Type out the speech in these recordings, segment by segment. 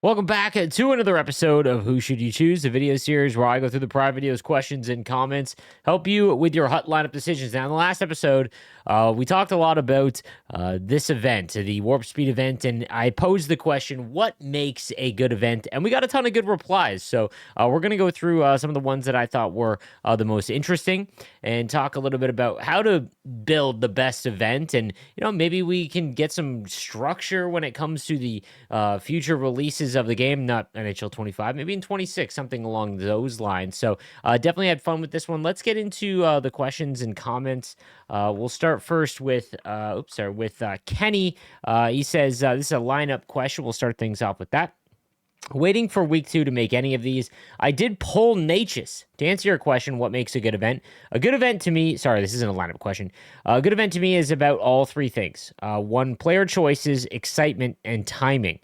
Welcome back to another episode of Who Should You Choose, a video series where I go through the prior videos, questions, and comments, help you with your hut lineup decisions. Now, in the last episode, we talked a lot about this event, the Warp Speed event, and I posed the question, what makes a good event? And we got a ton of good replies. So we're going to go through some of the ones that I thought were the most interesting and talk a little bit about how to build the best event. And, maybe we can get some structure when it comes to the future releases of the game, not NHL 25, maybe in 26, something along those lines. So definitely had fun with this one. Let's get into the questions and comments. We'll start first with Kenny. He says this is a lineup question. We'll start things off with that. Waiting for week 2 to make any of these. I did poll Natchez to answer your question, what makes a good event? A good event to me, sorry, this isn't a lineup question. A good event to me is about all three things. One, player choices, excitement, and timing.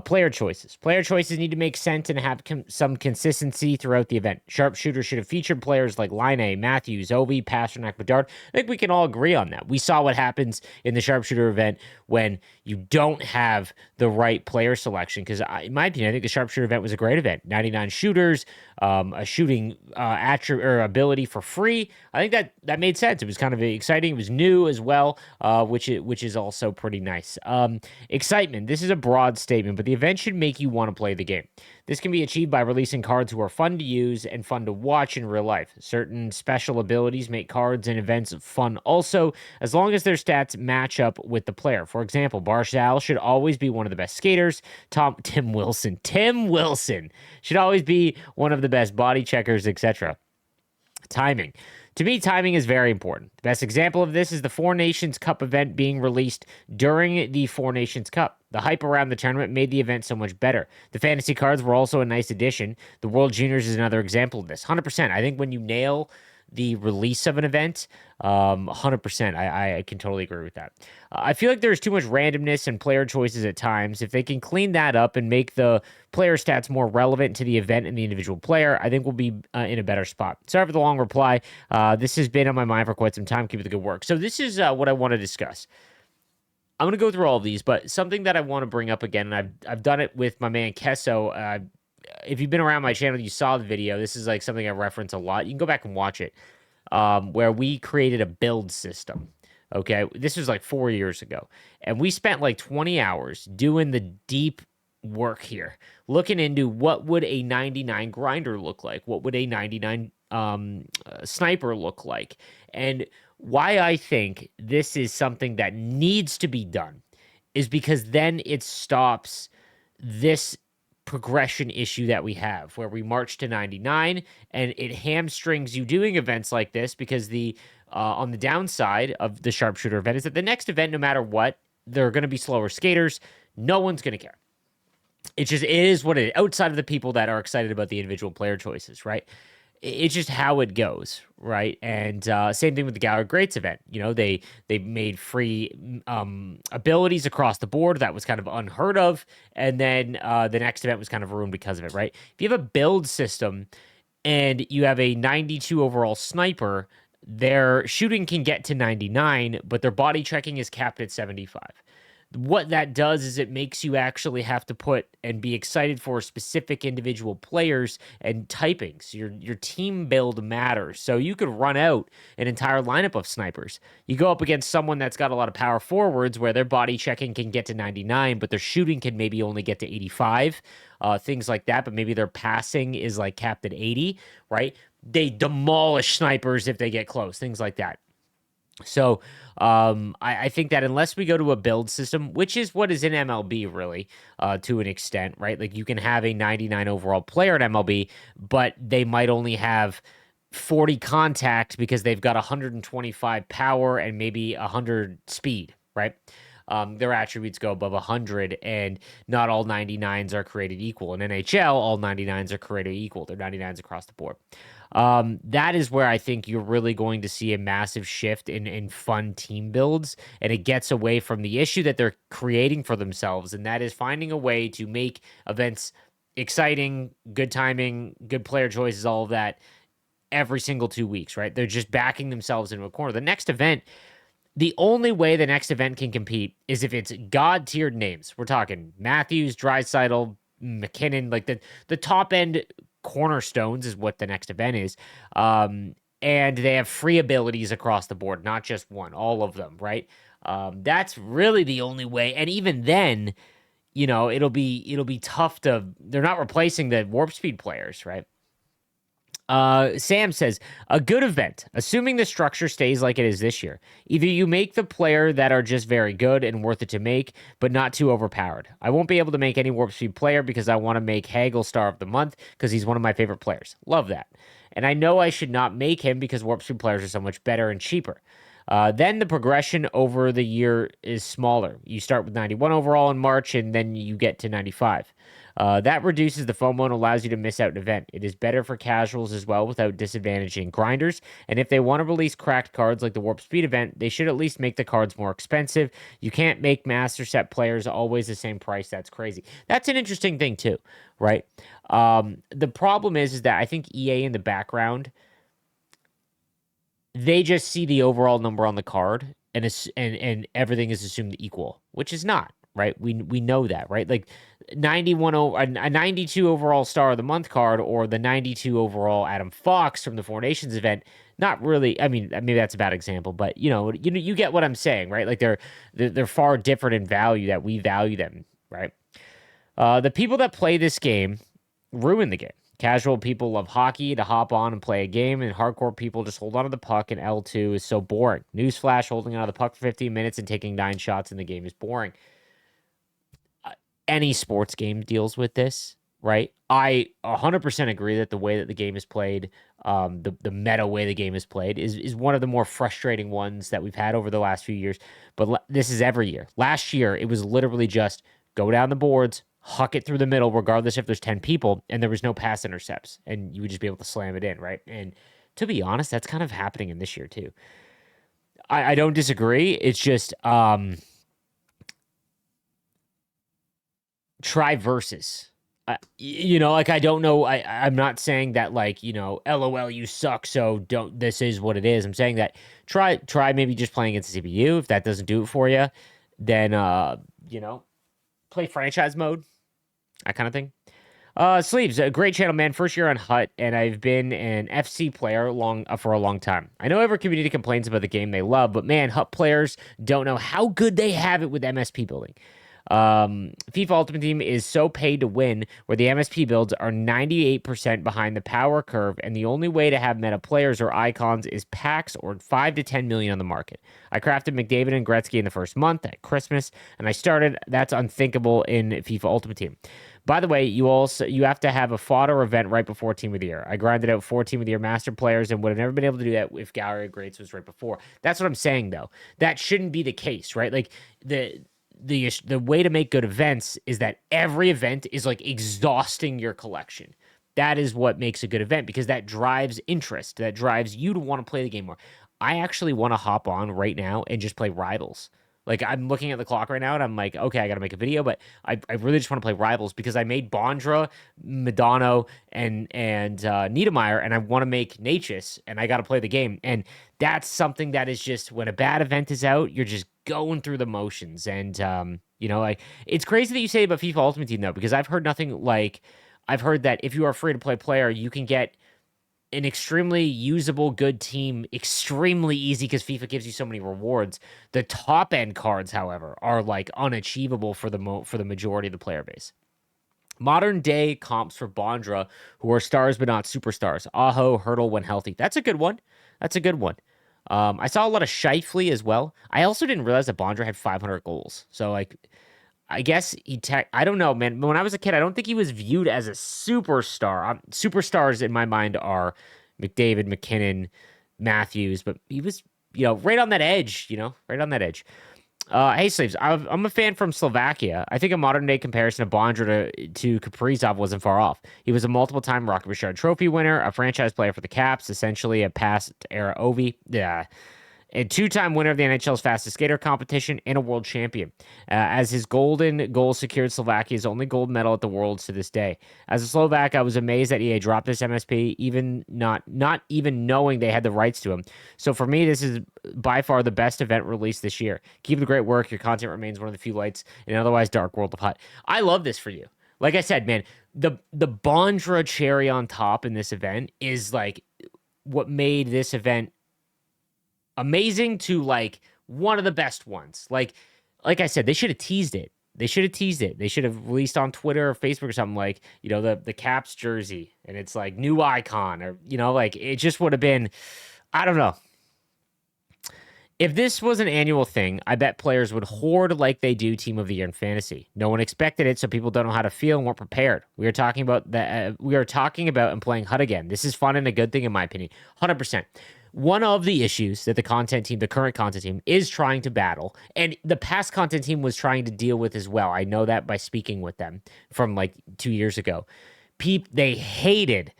Player choices. Player choices need to make sense and have some consistency throughout the event. Sharpshooter should have featured players like Line, Matthews, Ovi, Pasternak, Bedard. I think we can all agree on that. We saw what happens in the Sharpshooter event when you don't have the right player selection. Because in my opinion, I think the Sharpshooter event was a great event. 99 shooters, a shooting attribute or ability for free. I think that made sense. It was kind of exciting. It was new as well, which is also pretty nice. Excitement. This is a broad statement, but the event should make you want to play the game. This can be achieved by releasing cards who are fun to use and fun to watch in real life. Certain special abilities make cards and events fun also, as long as their stats match up with the player. For example, Barzal should always be one of the best skaters. Tim Wilson should always be one of the best body checkers, etc. Timing. To me, timing is very important. The best example of this is the Four Nations Cup event being released during the Four Nations Cup. The hype around the tournament made the event so much better. The fantasy cards were also a nice addition. The World Juniors is another example of this. 100%. I think when you nail the release of an event, 100%. I can totally agree with that. I feel like there's too much randomness and player choices at times. If they can clean that up and make the player stats more relevant to the event and the individual player, I think we'll be in a better spot. Sorry for the long reply. This has been on my mind for quite some time. Keep up the good work. So this is what I want to discuss. I'm going to go through all of these, but something that I want to bring up again, and I've done it with my man Kesso. If you've been around my channel, you saw the video. This is like something I reference a lot. You can go back and watch it, where we created a build system. Okay, this was like 4 years ago, and we spent like 20 hours doing the deep work here, looking into what would a 99 grinder look like, what would a 99 sniper look like, and why I think this is something that needs to be done is because then it stops this progression issue that we have where we march to 99 and it hamstrings you doing events like this because the on the downside of the sharpshooter event is that the next event, no matter what, there are going to be slower skaters. No one's going to care. It is what it is, outside of the people that are excited about the individual player choices, right? It's just how it goes, right? And same thing with the Gallery Greats event. They made free abilities across the board. That was kind of unheard of. And then the next event was kind of ruined because of it, right? If you have a build system and you have a 92 overall sniper, their shooting can get to 99, but their body checking is capped at 75. What that does is it makes you actually have to put and be excited for specific individual players and typing. So your team build matters. So you could run out an entire lineup of snipers. You go up against someone that's got a lot of power forwards where their body checking can get to 99, but their shooting can maybe only get to 85, things like that. But maybe their passing is like capped at 80, right? They demolish snipers if they get close, things like that. So I think that unless we go to a build system, which is what is in MLB really, to an extent, right? Like you can have a 99 overall player in MLB, but they might only have 40 contact because they've got 125 power and maybe 100 speed, right? Their attributes go above 100, and not all 99s are created equal. In NHL, all 99s are created equal. They're 99s across the board. That is where I think you're really going to see a massive shift in fun team builds, and it gets away from the issue that they're creating for themselves, and that is finding a way to make events exciting, good timing, good player choices, all of that every single 2 weeks, right? They're just backing themselves into a corner. The next event, the only way the next event can compete is if it's god-tiered names. We're talking Matthews, Draisaitl, McKinnon, like the top end cornerstones is what the next event is. And they have free abilities across the board, not just one, all of them, right? That's really the only way. And even then, it'll be tough to. They're not replacing the warp speed players, right? Sam says, a good event, assuming the structure stays like it is this year. Either you make the player that are just very good and worth it to make, but not too overpowered. I won't be able to make any Warp Speed player because I want to make Hagel Star of the Month because he's one of my favorite players. Love that. And I know I should not make him because Warp Speed players are so much better and cheaper. Then the progression over the year is smaller. You start with 91 overall in March, and then you get to 95. That reduces the FOMO and allows you to miss out an event. It is better for casuals as well without disadvantaging grinders. And if they want to release cracked cards like the Warp Speed event, they should at least make the cards more expensive. You can't make Master Set players always the same price. That's crazy. That's an interesting thing too, right? The problem is that I think EA in the background, they just see the overall number on the card and everything is assumed equal, which is not, right? We know that, right? Like 91 a 92 overall star of the month card or the 92 overall Adam Fox from the Four Nations event, not really. I mean, maybe that's a bad example, but you get what I'm saying, right? Like they're far different in value that we value them, right? The people that play this game ruin the game. Casual people love hockey to hop on and play a game, and hardcore people just hold on to the puck, and L2 is so boring. Newsflash, holding on to the puck for 15 minutes and taking 9 shots in the game is boring. Any sports game deals with this, right? I 100% agree that the way that the game is played, the meta way the game is played, is one of the more frustrating ones that we've had over the last few years. But this is every year. Last year, it was literally just go down the boards, huck it through the middle, regardless if there's 10 people, and there was no pass intercepts, and you would just be able to slam it in, right? And to be honest, that's kind of happening in this year too. I don't disagree. It's just try versus. Like I don't know. I'm not saying that like LOL you suck. So don't. This is what it is. I'm saying that try maybe just playing against the CPU. If that doesn't do it for you, then play franchise mode. That kind of thing. Sleeves, a great channel, man. First year on Hut, and I've been an FC player for a long time. I know every community complains about the game they love, but man, Hut players don't know how good they have it with MSP building. FIFA Ultimate Team is so paid to win, where the MSP builds are 98% behind the power curve, and the only way to have meta players or icons is packs or 5 to 10 million on the market. I crafted McDavid and Gretzky in the first month at Christmas, and I started. That's unthinkable in FIFA Ultimate Team. By the way, you have to have a fodder event right before Team of the Year. I grinded out 4 Team of the Year master players and would have never been able to do that if Gallery of Greats was right before. That's what I'm saying, though. That shouldn't be the case, right? Like the way to make good events is that every event is like exhausting your collection. That is what makes a good event, because that drives interest. That drives you to want to play the game more. I actually want to hop on right now and just play Rivals. Like, I'm looking at the clock right now, and I'm like, okay, I got to make a video, but I really just want to play Rivals because I made Bondra, Madonna, and Niedermeyer, and I want to make Natchez, and I got to play the game. And that's something that is just, when a bad event is out, you're just going through the motions. And, like, it's crazy that you say about FIFA Ultimate Team, though, because I've heard nothing like, I've heard that if you are a free-to-play player, you can get an extremely usable, good team extremely easy because FIFA gives you so many rewards. The top end cards, however, are like unachievable for the majority of the player base. Modern day comps for Bondra, who are stars but not superstars. Aho, Hurdle when healthy. That's a good one. That's a good one. I saw a lot of Shifley as well. I also didn't realize that Bondra had 500 goals. So like, I guess I don't know, man. When I was a kid, I don't think he was viewed as a superstar. Superstars in my mind are McDavid, McKinnon, Matthews, but he was, right on that edge, right on that edge. Hey, Sleeves, I'm a fan from Slovakia. I think a modern-day comparison of Bondra to Kaprizov wasn't far off. He was a multiple-time Rocket Richard Trophy winner, a franchise player for the Caps, essentially a past-era Ovi. Yeah. A 2-time winner of the NHL's fastest skater competition, and a world champion. As his golden goal secured Slovakia's only gold medal at the Worlds to this day. As a Slovak, I was amazed that EA dropped this MSP, even not even knowing they had the rights to him. So for me, this is by far the best event released this year. Keep the great work. Your content remains one of the few lights in an otherwise dark world of Hut. I love this for you. Like I said, man, the Bondra cherry on top in this event is like what made this event amazing to like one of the best ones. Like I said, they should have teased it. They should have teased it. They should have released on Twitter or Facebook or something like, the Caps jersey and it's like new icon or like it just would have been I don't know. If this was an annual thing, I bet players would hoard like they do Team of the Year in fantasy. No one expected it, so people don't know how to feel and weren't prepared. We are talking about that. We are talking about and playing HUD again. This is fun and a good thing, in my opinion. 100%. One of the issues that the current content team, is trying to battle, and the past content team was trying to deal with as well. I know that by speaking with them from like 2 years ago. They hated.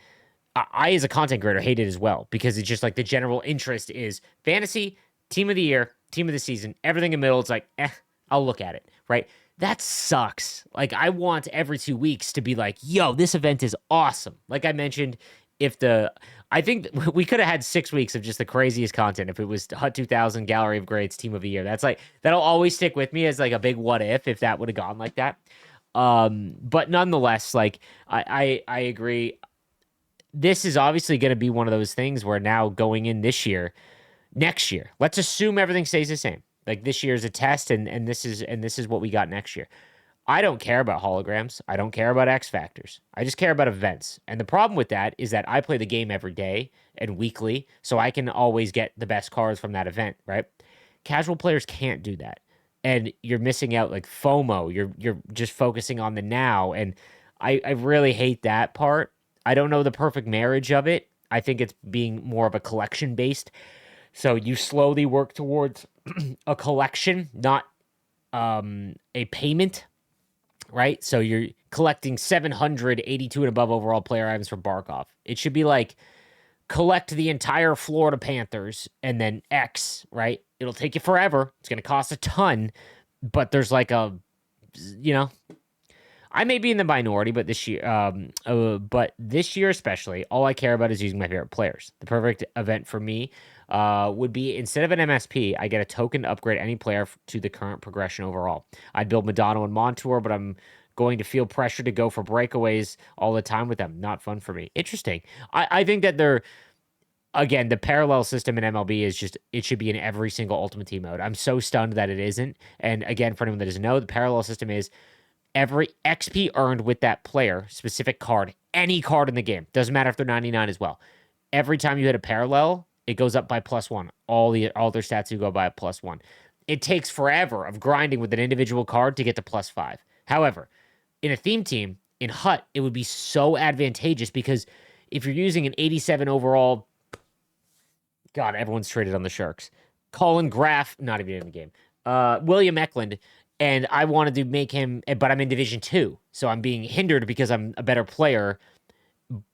I, as a content creator, hated as well because it's just like the general interest is fantasy, Team of the Year, Team of the Season, everything in the middle. It's like, I'll look at it, right? That sucks. Like, I want every 2 weeks to be like, yo, this event is awesome. Like I mentioned, I think we could have had 6 weeks of just the craziest content if it was HUT 2000 Gallery of Greats Team of the Year. That'll always stick with me as like a big what if that would have gone like that. But nonetheless, like I agree. This is obviously going to be one of those things where now going in next year, let's assume everything stays the same. Like this year is a test, and this is what we got next year. I don't care about holograms. I don't care about X factors. I just care about events. And the problem with that is that I play the game every day and weekly, so I can always get the best cards from that event, right? Casual players can't do that. And you're missing out like FOMO. You're just focusing on the now. And I really hate that part. I don't know the perfect marriage of it. I think it's being more of a collection based. So you slowly work towards a collection, not a payment, right? So you're collecting 782 and above overall player items for Barkov. It should be like collect the entire Florida Panthers and then X, right? It'll take you forever. It's going to cost a ton, but there's like you know, I may be in the minority, but this year especially, all I care about is using my favorite players. The perfect event for me would be instead of an MSP, I get a token to upgrade any player to the current progression overall. I'd build Madonna and Montour, but I'm going to feel pressure to go for breakaways all the time with them. Not fun for me. Interesting. I think that again, the parallel system in MLB is just, it should be in every single Ultimate Team mode. I'm so stunned that it isn't. And again, for anyone that doesn't know, the parallel system is every XP earned with that player, specific card, any card in the game, doesn't matter if they're 99 as well. Every time you hit a parallel, it goes up by +1. All their stats do go by +1. It takes forever of grinding with an individual card to get to +5. However, in a theme team, in HUT, it would be so advantageous because if you're using an 87 overall, God, everyone's traded on the Sharks. Colin Graff, not even in the game. William Eklund, and I wanted to make him, but I'm in Division 2, so I'm being hindered because I'm a better player.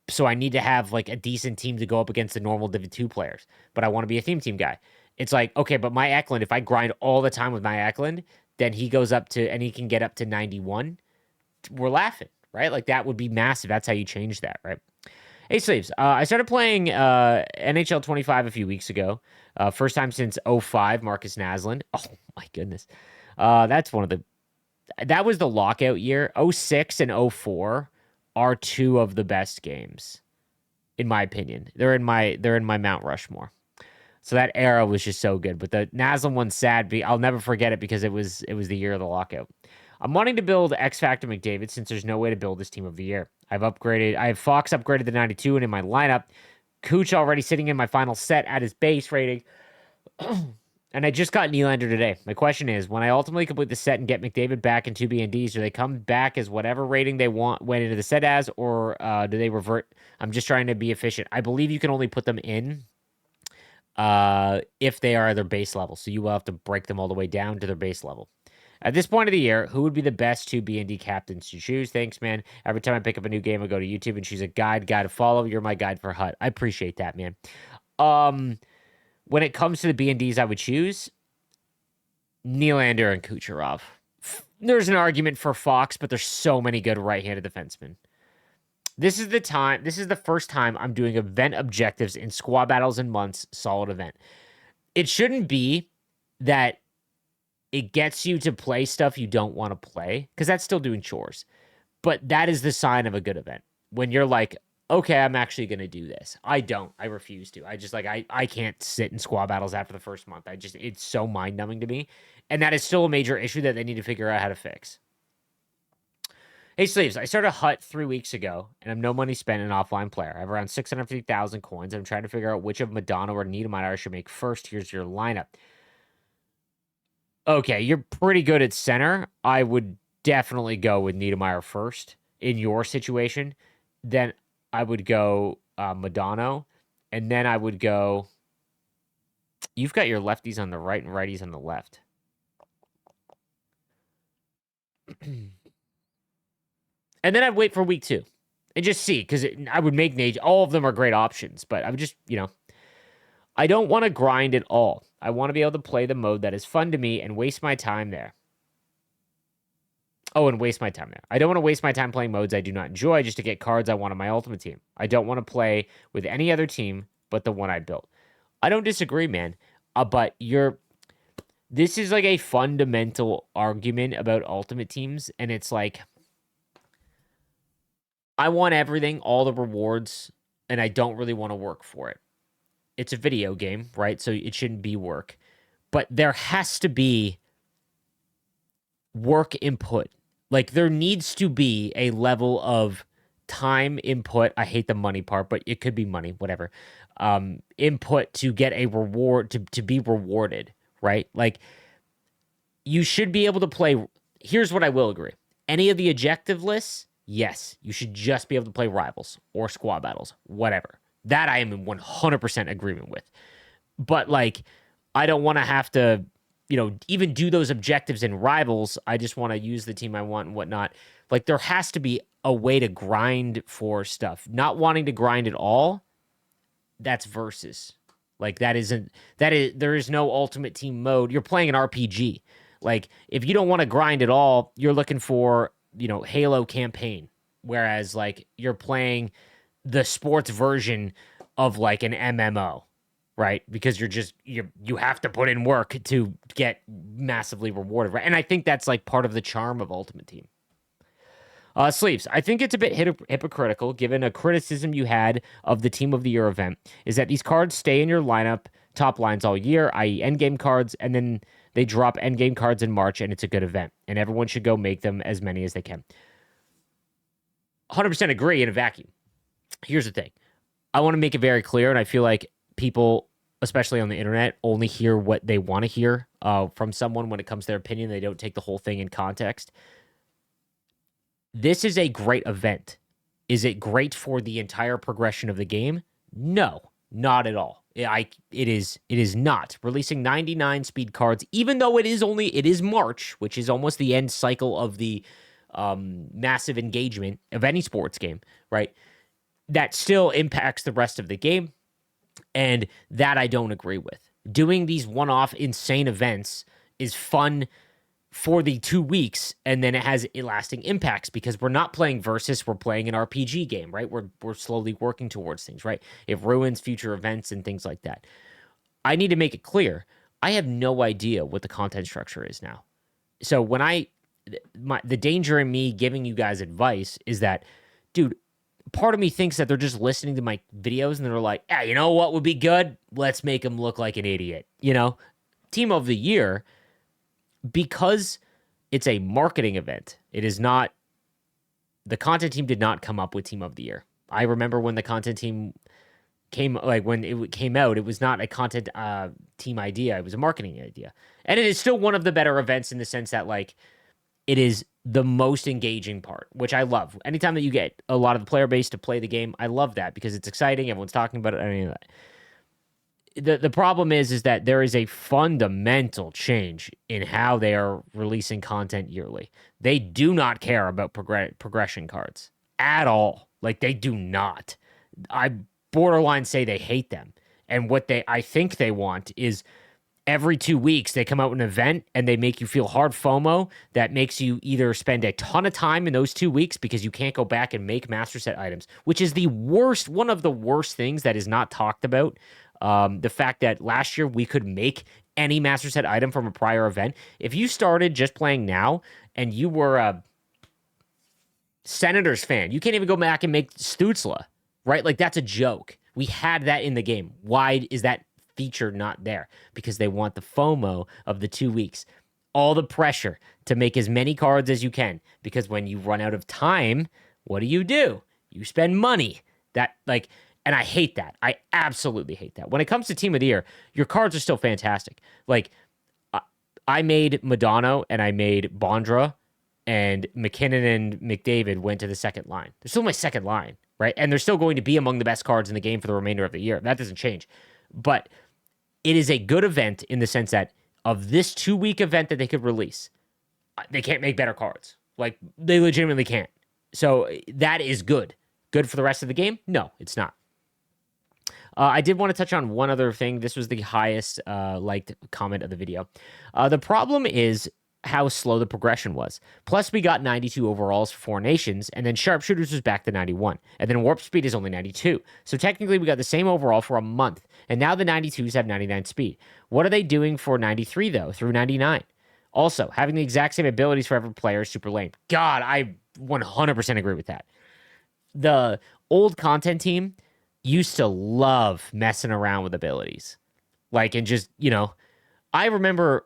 So I need to have like a decent team to go up against the normal Div 2 players. But I want to be a theme team guy. It's like, okay, but my Eklund, if I grind all the time with my Eklund, then he goes up to, and he can get up to 91. We're laughing, right? Like that would be massive. That's how you change that, right? Hey, Sleeves, I started playing NHL 25 a few weeks ago. First time since '05, Marcus Naslund. Oh, my goodness. That was the lockout year. '06 and '04 are two of the best games, in my opinion. They're in my Mount Rushmore. So that era was just so good. But the Naslund one's sad. I'll never forget it because it was the year of the lockout. I'm wanting to build X Factor McDavid since there's no way to build this team of the year. I have Fox upgraded to 92 and in my lineup. Cooch already sitting in my final set at his base rating. And I just got Nylander today. My question is, when I ultimately complete the set and get McDavid back in 2 BNDs, do they come back as whatever rating they went into the set as, or do they revert? I'm just trying to be efficient. I believe you can only put them in if they are their base level. So you will have to break them all the way down to their base level. At this point of the year, who would be the best 2 BND captains to choose? Thanks, man. Every time I pick up a new game, I go to YouTube and choose a guy to follow. You're my guide for HUT. I appreciate that, man. When it comes to the BNDs I would choose, Nylander and Kucherov. There's an argument for Fox, but there's so many good right-handed defensemen. This is the first time I'm doing event objectives in squad battles in months, solid event. It shouldn't be that it gets you to play stuff you don't want to play, because that's still doing chores. But that is the sign of a good event. When you're like, okay, I'm actually going to do this. I don't. I refuse to. I just like, I can't sit in squad battles after the first month. It's so mind numbing to me. And that is still a major issue that they need to figure out how to fix. Hey, Sleeves, I started a hut 3 weeks ago, and I'm no money spent an offline player. I have around 650,000 coins. I'm trying to figure out which of Madonna or Niedermeyer I should make first. Here's your lineup. Okay, you're pretty good at center. I would definitely go with Niedermeyer first in your situation. Then I would go Madonna, and then I would go. You've got your lefties on the right and righties on the left. And then I'd wait for week 2 and just see, because I would make Nage. All of them are great options, but I would just, I don't want to grind at all. I want to be able to play the mode that is fun to me and waste my time there. Oh, and waste my time there. I don't want to waste my time playing modes I do not enjoy just to get cards I want on my ultimate team. I don't want to play with any other team but the one I built. I don't disagree, man. But this is like a fundamental argument about ultimate teams, and it's like, I want everything, all the rewards, and I don't really want to work for it. It's a video game, right? So it shouldn't be work. But there has to be work input. Like, there needs to be a level of time input. I hate the money part, but it could be money, whatever. Input to get a reward, to be rewarded, right? Like, you should be able to play. Here's what I will agree. Any of the objective lists, yes, you should just be able to play rivals or squad battles, whatever. That I am in 100% agreement with. But, like, I don't want to have to, even do those objectives in rivals. I just want to use the team I want and whatnot. Like, there has to be a way to grind for stuff. Not wanting to grind at all, that's versus. Like, there is no ultimate team mode. You're playing an RPG. Like, if you don't want to grind at all, you're looking for, Halo campaign. Whereas, like, you're playing the sports version of, like, an MMO, right? Because you have to put in work to get massively rewarded, right? And I think that's, like, part of the charm of Ultimate Team. Sleeves, I think it's a bit hypocritical, given a criticism you had of the Team of the Year event, is that these cards stay in your lineup, top lines all year, i.e. endgame cards, and then they drop endgame cards in March, and it's a good event, and everyone should go make them as many as they can. 100% agree in a vacuum. Here's the thing. I want to make it very clear, and I feel like people, especially on the internet, only hear what they want to hear from someone when it comes to their opinion. They don't take the whole thing in context. This is a great event. Is it great for the entire progression of the game? No, not at all. It is not. Releasing 99 speed cards, even though it is March, which is almost the end cycle of the massive engagement of any sports game, right? That still impacts the rest of the game, and that I don't agree with. Doing these one-off insane events is fun for the 2 weeks, and then it has lasting impacts because we're not playing versus, we're playing an RPG game, right? We're slowly working towards things, right? It ruins future events and things like that. I need to make it clear, I have no idea what the content structure is now. So when the danger in me giving you guys advice is that, dude, part of me thinks that they're just listening to my videos and they're like, yeah, you know what would be good? Let's make him look like an idiot. Team of the Year, because it's a marketing event, it is not, the content team did not come up with Team of the Year. I remember when the content team when it came out, it was not a content team idea, it was a marketing idea. And it is still one of the better events in the sense that, like, it is the most engaging part, which I love. Anytime that you get a lot of the player base to play the game, I love that because it's exciting, everyone's talking about it, any of that. The problem is that there is a fundamental change in how they are releasing content yearly. They do not care about progression cards at all. Like, they do not. I borderline say they hate them. And what I think they want is every 2 weeks they come out with an event and they make you feel hard FOMO that makes you either spend a ton of time in those 2 weeks because you can't go back and make master set items, which is one of the worst things that is not talked about. The fact that last year we could make any master set item from a prior event. If you started just playing now and you were Senators fan. You can't even go back and make Stutzla, right? Like, that's a joke. We had that in the game. Why is that feature not there? Because they want the FOMO of the 2 weeks. All the pressure to make as many cards as you can. Because when you run out of time, what do? You spend money. That, like, and I hate that. I absolutely hate that. When it comes to Team of the Year, your cards are still fantastic. Like, I made Madonna and I made Bondra, and McKinnon and McDavid went to the second line. They're still my second line, right? And they're still going to be among the best cards in the game for the remainder of the year. That doesn't change. But it is a good event in the sense that of this 2-week event that they could release, they can't make better cards. Like, they legitimately can't. So that is good. Good for the rest of the game? No, it's not. I did want to touch on one other thing. This was the highest liked comment of the video. The problem is how slow the progression was. Plus, we got 92 overalls for 4 nations, and then Sharpshooters was back to 91, and then Warp Speed is only 92. So technically, we got the same overall for a month, and now the 92s have 99 speed. What are they doing for 93, though, through 99? Also, having the exact same abilities for every player is super lame. God, I 100% agree with that. The old content team used to love messing around with abilities. Like, and just, I remember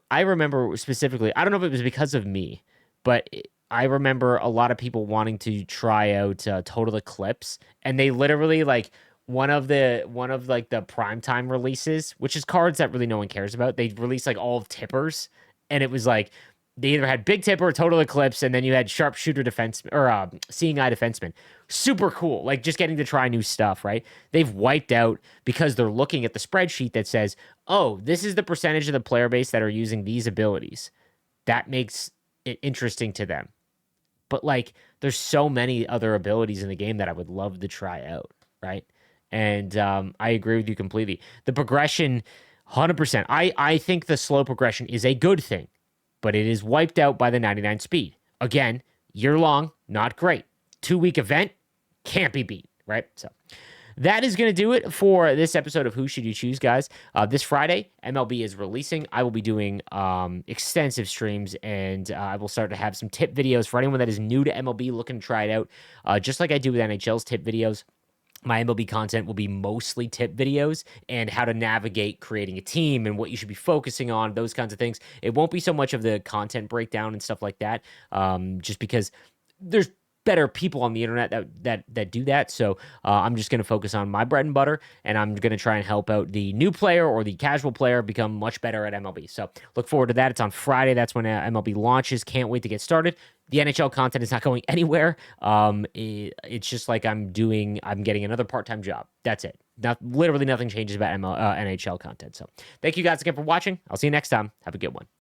specifically, I don't know if it was because of me, but I remember a lot of people wanting to try out Total Eclipse, and they literally, like, one of the primetime releases, which is cards that really no one cares about, they released like all of Tippers, and it was like they either had Big Tipper or Total Eclipse, and then you had Sharpshooter defense or Seeing Eye defenseman. Super cool, like just getting to try new stuff, right? They've wiped out because they're looking at the spreadsheet that says, oh, this is the percentage of the player base that are using these abilities. That makes it interesting to them. But, like, there's so many other abilities in the game that I would love to try out, right? And I agree with you completely. The progression, 100%. I think the slow progression is a good thing, but it is wiped out by the 99 speed. Again, year long, not great. 2-week event, can't be beat, right? So that is going to do it for this episode of Who Should You Choose, guys. This Friday, MLB is releasing. I will be doing extensive streams, and I will start to have some tip videos for anyone that is new to MLB looking to try it out. Just like I do with NHL's tip videos, my MLB content will be mostly tip videos and how to navigate creating a team and what you should be focusing on, those kinds of things. It won't be so much of the content breakdown and stuff like that, just because there's better people on the internet that do that. So I'm just going to focus on my bread and butter, and I'm going to try and help out the new player or the casual player become much better at MLB. So look forward to that. It's on Friday. That's when MLB launches. Can't wait to get started. The NHL content is not going anywhere. It's just like I'm getting another part-time job. That's it. Literally nothing changes about NHL content. So thank you guys again for watching. I'll see you next time. Have a good one.